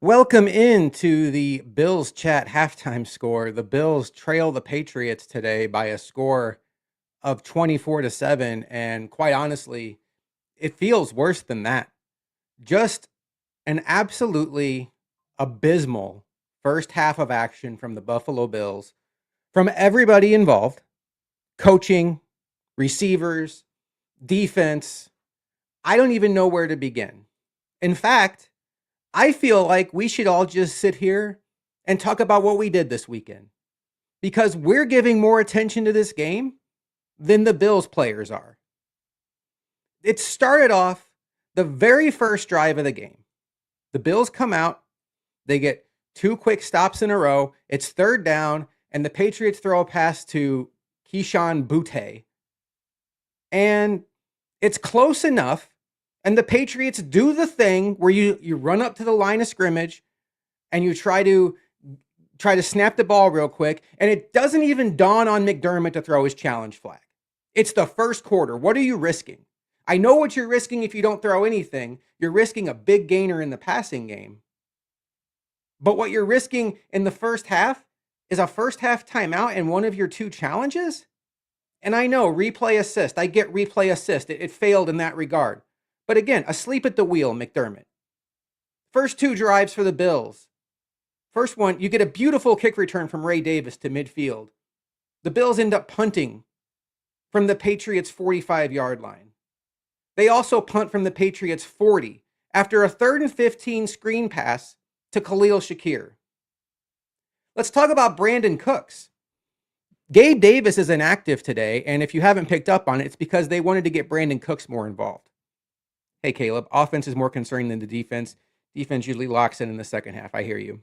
Welcome into the Bills chat halftime score. The Bills trail the Patriots today by a score of 24-7. And quite honestly, it feels worse than that. Just an absolutely abysmal first half of action from the Buffalo Bills, from everybody involved: coaching, receivers, defense. I don't even know where to begin. In fact, I feel like we should all just sit here and talk about what we did this weekend because we're giving more attention to this game than the Bills players are. It started off the very first drive of the game. The Bills come out, they get two quick stops in a row. It's third down, and the Patriots throw a pass to Keyshawn Butte. And it's close enough. And the Patriots do the thing where you run up to the line of scrimmage and you try to snap the ball real quick, and it doesn't even dawn on McDermott to throw his challenge flag. It's the first quarter. What are you risking? I know what you're risking if you don't throw anything. You're risking a big gainer in the passing game. But what you're risking in the first half is a first half timeout and one of your two challenges? And I know replay assist. I get replay assist. It failed in that regard. But again, asleep at the wheel, McDermott. First two drives for the Bills. First one, you get a beautiful kick return from Ray Davis to midfield. The Bills end up punting from the Patriots' 45-yard line. They also punt from the Patriots' 40 after a 3rd and 15 screen pass to Khalil Shakir. Let's talk about Brandon Cooks. Gabe Davis is inactive today, and if you haven't picked up on it, it's because they wanted to get Brandon Cooks more involved. Hey, Caleb, offense is more concerning than the defense. Defense usually locks in the second half. I hear you.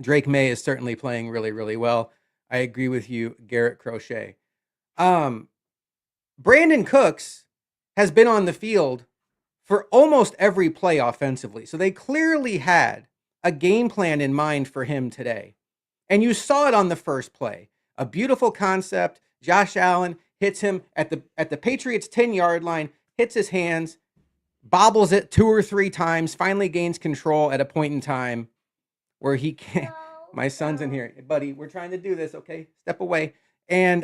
Drake May is certainly playing really, really well. I agree with you, Garrett Crochet. Brandon Cooks has been on the field for almost every play offensively. So they clearly had a game plan in mind for him today. And you saw it on the first play. A beautiful concept. Josh Allen hits him at the Patriots 10-yard line, hits his hands, bobbles it 2 or 3 times, finally gains control at a point in time where he can't. My son's in here. Hey, buddy, we're trying to do this, okay? Step away. And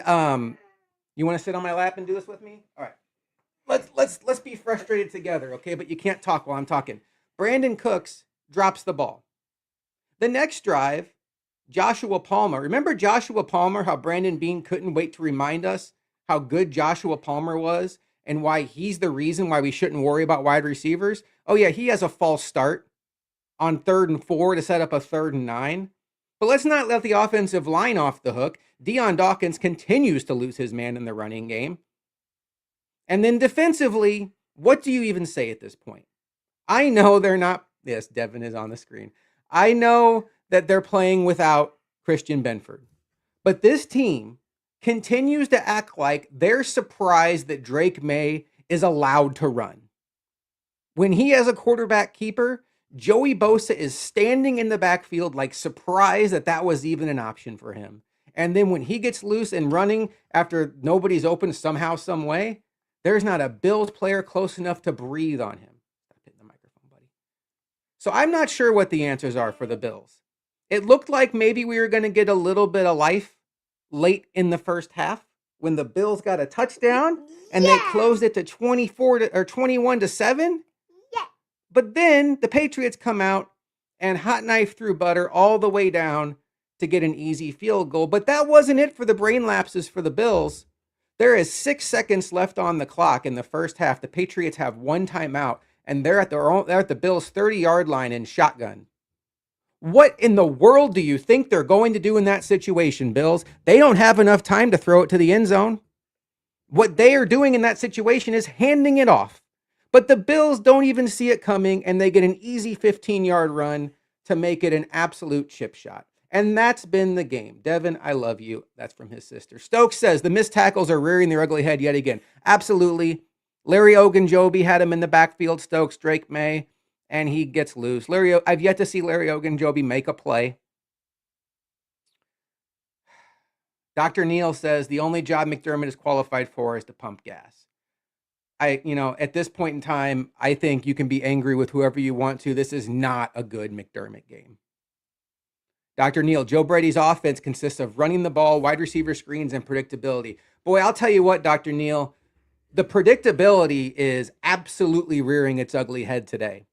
you want to sit on my lap and do this with me? All right. Let's be frustrated together, okay? But you can't talk while I'm talking. Brandon Cooks drops the ball. The next drive, Joshua Palmer. Remember Joshua Palmer, how Brandon Beane couldn't wait to remind us how good Joshua Palmer was and why he's the reason why we shouldn't worry about wide receivers? Oh, yeah, he has a false start on 3rd and 4 to set up a 3rd and 9. But let's not let the offensive line off the hook. Deion Dawkins continues to lose his man in the running game. And then defensively, what do you even say at this point? I know they're not. Yes, Devin is on the screen. I know that they're playing without Christian Benford. But this team continues to act like they're surprised that Drake May is allowed to run. When he has a quarterback keeper, Joey Bosa is standing in the backfield like surprised that that was even an option for him. And then when he gets loose and running after nobody's open somehow, some way, there's not a Bills player close enough to breathe on him. Stop hitting the microphone, buddy. So I'm not sure what the answers are for the Bills. It looked like maybe we were going to get a little bit of life late in the first half when the Bills got a touchdown and they closed it to 21-7. But then the Patriots come out and hot knife through butter all the way down to get an easy field goal. But that wasn't it for the brain lapses for the Bills. There is 6 seconds left on the clock in the first half. The Patriots have one timeout, and they're at the Bills' 30-yard line in shotgun. What in the world do you think they're going to do in that situation, Bills? They don't have enough time to throw it to the end zone. What they are doing in that situation is handing it off. But the Bills don't even see it coming, and they get an easy 15-yard run to make it an absolute chip shot. And that's been the game. Devin, I love you. That's from his sister. Stokes says the missed tackles are rearing their ugly head yet again. Absolutely. Larry Ogunjobi had him in the backfield, Stokes, Drake May, and he gets loose. I've yet to see Larry Ogunjobi make a play. Dr. Neal says the only job McDermott is qualified for is to pump gas. At this point in time, I think you can be angry with whoever you want to. This is not a good McDermott game. Dr. Neal, Joe Brady's offense consists of running the ball, wide receiver screens, and predictability. Boy, I'll tell you what, Dr. Neal, the predictability is absolutely rearing its ugly head today.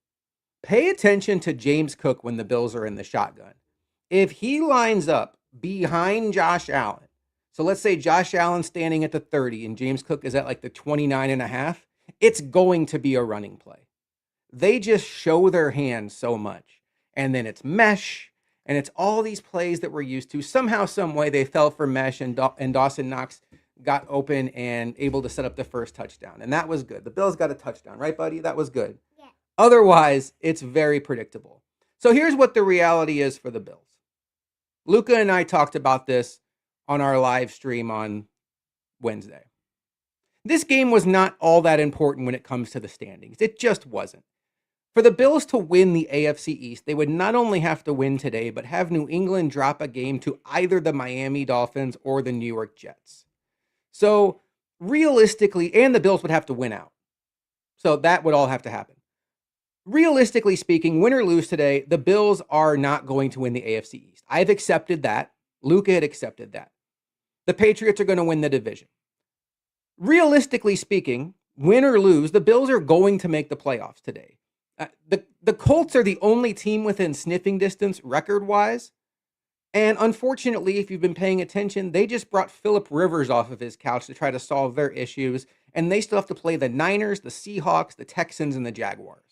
Pay attention to James Cook when the Bills are in the shotgun. If he lines up behind Josh Allen, so let's say Josh Allen's standing at the 30 and James Cook is at like the 29 and a half, it's going to be a running play. They just show their hands so much. And then it's mesh, and it's all these plays that we're used to. Somehow, some way, they fell for mesh, and Dawson Knox got open and able to set up the first touchdown. And that was good. The Bills got a touchdown, right, buddy? That was good. Yeah. Otherwise, it's very predictable. So here's what the reality is for the Bills. Luca and I talked about this on our live stream on Wednesday. This game was not all that important when it comes to the standings. It just wasn't. For the Bills to win the AFC East, they would not only have to win today, but have New England drop a game to either the Miami Dolphins or the New York Jets. So realistically, and the Bills would have to win out. So that would all have to happen. Realistically speaking, win or lose today, the Bills are not going to win the AFC East. I've accepted that. Luca had accepted that. The Patriots are going to win the division. Realistically speaking, win or lose, the Bills are going to make the playoffs today. The Colts are the only team within sniffing distance record-wise. And unfortunately, if you've been paying attention, they just brought Phillip Rivers off of his couch to try to solve their issues. And they still have to play the Niners, the Seahawks, the Texans, and the Jaguars.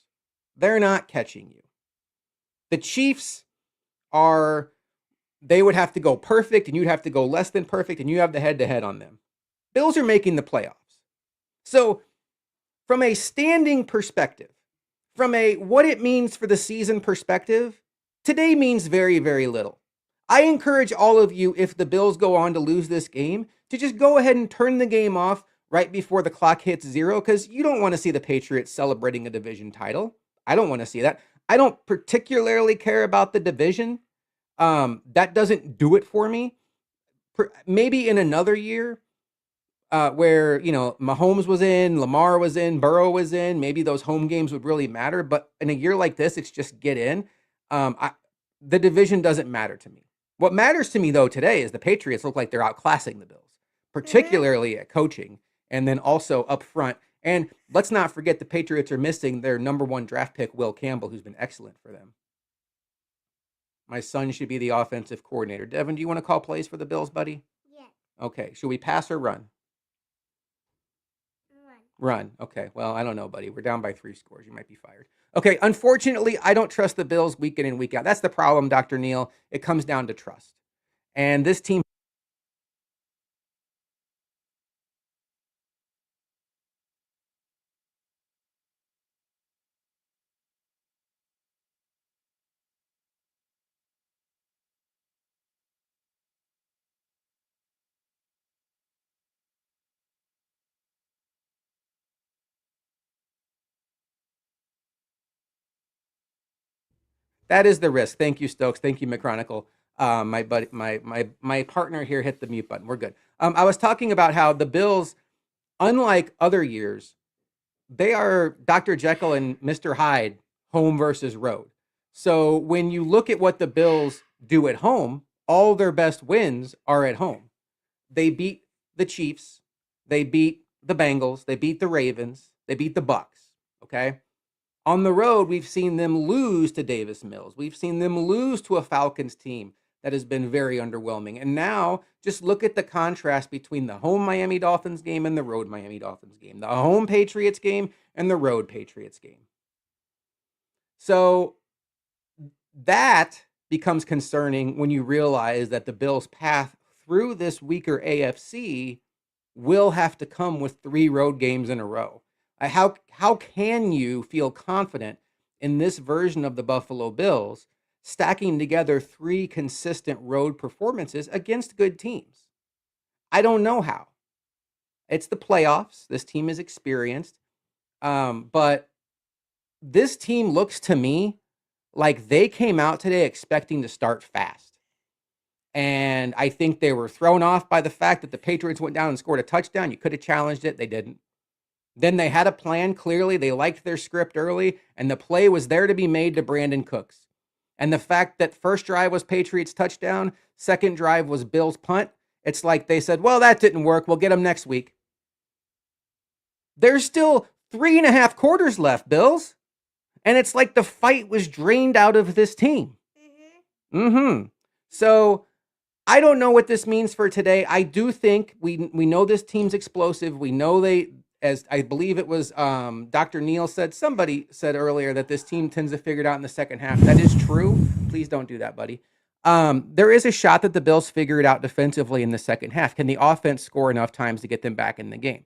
They're not catching you. The Chiefs they would have to go perfect, and you'd have to go less than perfect, and you have the head-to-head on them. Bills are making the playoffs. So from a standing perspective, from a what it means for the season perspective, today means very, very little. I encourage all of you, if the Bills go on to lose this game, to just go ahead and turn the game off right before the clock hits 0, because you don't want to see the Patriots celebrating a division title. I don't want to see that. I don't particularly care about the division. That doesn't do it for me. Maybe in another year, where, Mahomes was in, Lamar was in, Burrow was in, maybe those home games would really matter. But in a year like this, it's just get in. The division doesn't matter to me. What matters to me, though, today is the Patriots look like they're outclassing the Bills, particularly at coaching, and then also up front. And let's not forget the Patriots are missing their number 1 draft pick, Will Campbell, who's been excellent for them. My son should be the offensive coordinator. Devin, do you want to call plays for the Bills, buddy? Yeah. Okay. Should we pass or run? Run. Okay. Well, I don't know, buddy. We're down by 3 scores. You might be fired. Okay. Unfortunately, I don't trust the Bills week in and week out. That's the problem, Dr. Neal. It comes down to trust. And this team. That is the risk. Thank you, Stokes. Thank you, McChronicle. My buddy, my partner here hit the mute button. We're good. I was talking about how the Bills, unlike other years, they are Dr. Jekyll and Mr. Hyde, home versus road. So when you look at what the Bills do at home, all their best wins are at home. They beat the Chiefs, they beat the Bengals, they beat the Ravens, they beat the Bucks. Okay. On the road, we've seen them lose to Davis Mills. We've seen them lose to a Falcons team that has been very underwhelming. And now just look at the contrast between the home Miami Dolphins game and the road Miami Dolphins game, the home Patriots game and the road Patriots game. So that becomes concerning when you realize that the Bills' path through this weaker AFC will have to come with 3 road games in a row. How can you feel confident in this version of the Buffalo Bills stacking together 3 consistent road performances against good teams? I don't know how. It's the playoffs. This team is experienced. But this team looks to me like they came out today expecting to start fast. And I think they were thrown off by the fact that the Patriots went down and scored a touchdown. You could have challenged it. They didn't. Then they had a plan. Clearly, they liked their script early, and the play was there to be made to Brandon Cooks. And the fact that first drive was Patriots touchdown, second drive was Bills punt, it's like they said, well, that didn't work. We'll get them next week. There's still 3.5 quarters left, Bills. And it's like the fight was drained out of this team. So I don't know what this means for today. I do think we know this team's explosive. We know they, as I believe it was Dr. Neal said, somebody said earlier that this team tends to figure it out in the second half. That is true. Please don't do that, buddy. There is a shot that the Bills figure it out defensively in the second half. Can the offense score enough times to get them back in the game?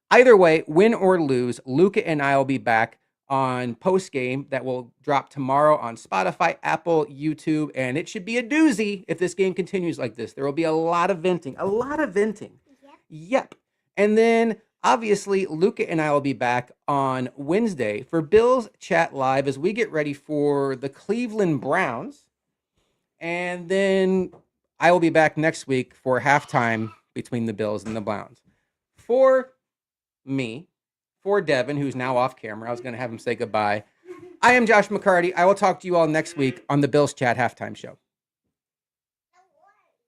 Either way, win or lose, Luca and I will be back on post game that will drop tomorrow on Spotify, Apple, YouTube, and it should be a doozy if this game continues like this. There will be a lot of venting, Yep. And then obviously Luca and I will be back on Wednesday for Bills Chat Live as we get ready for the Cleveland Browns. And then I will be back next week for halftime between the Bills and the Browns. For me, for Devin, who's now off camera, I was going to have him say goodbye. I am Josh McCarty. I will talk to you all next week on the Bills Chat Halftime Show.